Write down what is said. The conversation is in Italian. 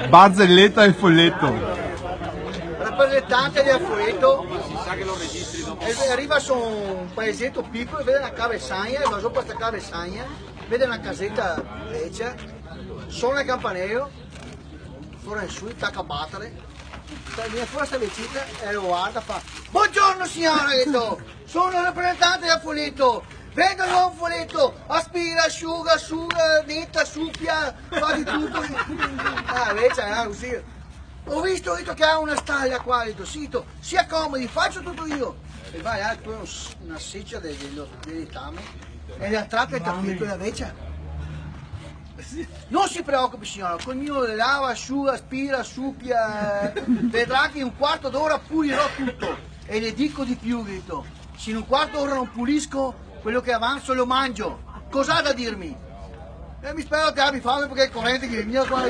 Barzelletta e folletto. Rappresentante del Folletto, si sa che lo registri dopo. Arriva su un paesetto piccolo e vede una cavezzagna, e va sopra questa cavezzagna, vede una casetta vecchia, suona il campanello, fuori su, attacca a battere, viene fuori questa vecchita e lo guarda, fa: buongiorno signora, sono il rappresentante del Folletto, vendo un folletto, aspira, asciuga, netta, suppia, fa di tutto. Invece così. Ho visto che ha una stalla qua, sito, si accomodi, faccio tutto io. E vai, ha una seccia dei letami e le attrappa il tappeto della vecchia. Non si preoccupi signora, col mio lava, asciuga, aspira, suppia, vedrà che in un quarto d'ora pulirò tutto. E le dico di più, se in un quarto d'ora non pulisco, quello che avanzo lo mangio. Cos'ha da dirmi? E mi spero che abbia fame perché è corrente che viene qua.